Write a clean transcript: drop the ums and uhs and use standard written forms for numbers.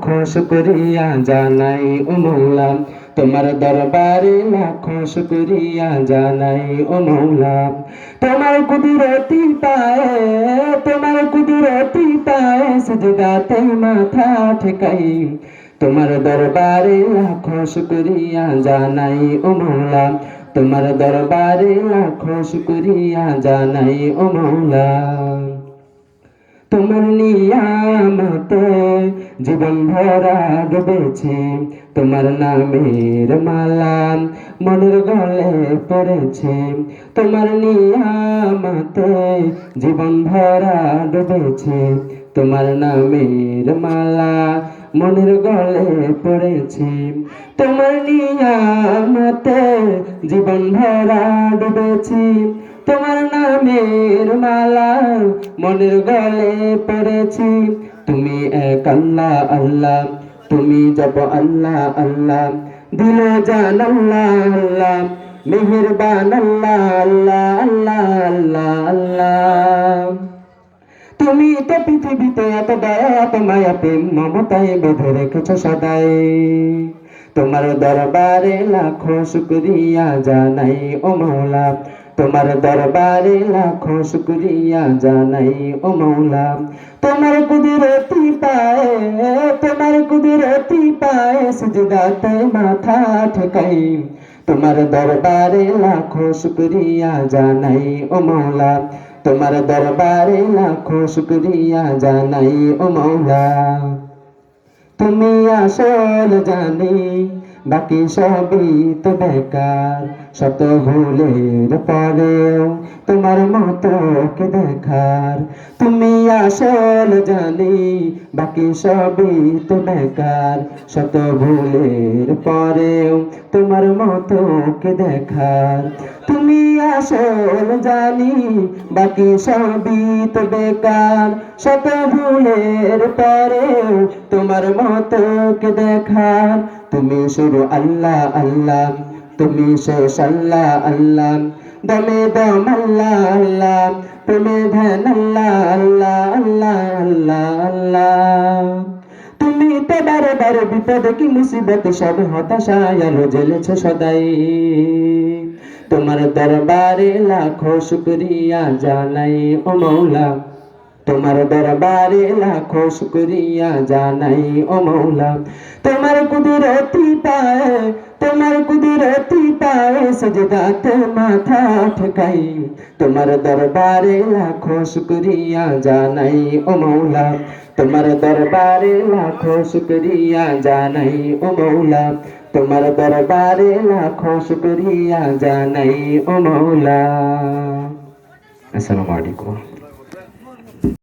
লাখো শুকরিয়া জানাই ও মৌলা, তোমার দরবারে লাখো শুকরিয়া জানাই ও মৌলা। তোমার কুদরতি পায়ে, তোমার কুদরতি পায়ে সিজদাতে মাথা ঠেকাই, তোমার দরবারে লাখো শুকরিয়া জানাই ও মৌলা, তোমার দরবারে লাখো শুকরিয়া জানাই ও মৌলা। তোমার নিয়ামতে জীবন ভরা ডুবেছে, তোমার নামের মালা মনের গলে পড়েছে। তোমার নিয়ামতে জীবন ভরা ডুবেছে, তোমার নামের মালা মনের গলে পড়েছে। তোমার নিয়ামতে জীবন ভরা ডুবেছে, তোমার নামের মালা মনের গলে পড়েছি। তুমি এক আল্লাহ আল্লাহ, তুমি জপ আল্লাহ আল্লাহ, দিল জান আল্লাহ আল্লাহ, মেহেরবান আল্লাহ আল্লাহ আল্লাহ আল্লাহ আল্লাহ। তুমি তো পৃথিবীতে এত দয়া এত মায়া প্রেম মমতায় বেঁধে রেখেছ সদাই, তোমার দরবারে লাখো শুকরিয়া জানাই ও মৌলা, তোমার দরবারে লাখো শুকরিয়া জানাই ও মৌলা। তোমার কুদরতি পায়ে, তোমার কুদরতি পায়ে সিজদাতে মাথা ঠেকাই, তোমার দরবারে লাখো শুকরিয়া জানাই ও মৌলা, তোমার দরবারে লাখো শুকরিয়া জানাই ও মৌলা। তুমি আসল জানি বাকি সবই তো বেকার, শত ভুলের পরেও তোমার মতো কে দেখার। তুমি আসল জানি বাকি সবই তো বেকার, শত ভুলের পরেও তোমার মতো কে দেখার। তুমি আসল জানি বাকি সবই তো বেকার, শত ভুলের পরেও তোমার মতো কে দেখার। তুমি শুধু আল্লাহ আল্লাহ, তুমি শেষ আল্লাহ আল্লাহ, দমে দম আল্লাহ আল্লাহ, তুমি ধ্যান আল্লাহ আল্লাহ আল্লাহ আল্লাহ আল্লাহ। তুমি তো বারে বারে বিপদ কি মুসিবত সব হতাশায় আলো জ্বেলেছ সদাই, তোমার দরবারে লাখো শুকরিয়া জানাই ও মৌলা, তোমার দরবারে লাখো শুকরিয়া জানাই ও মৌলা। তোমার কুদরতি পায়ে, তোমার কুদরতি পায়ে সিজদাতে মাথা ঠেকাই, তোমার দরবারে লাখো শুকরিয়া জানাই ও মৌলা, তোমার দরবারে লাখো শুকরিয়া জানাই ও মৌলা, তোমার দরবারে লাখো শুকরিয়া জানাই ও মৌলা। আসসালামু আলাইকুম।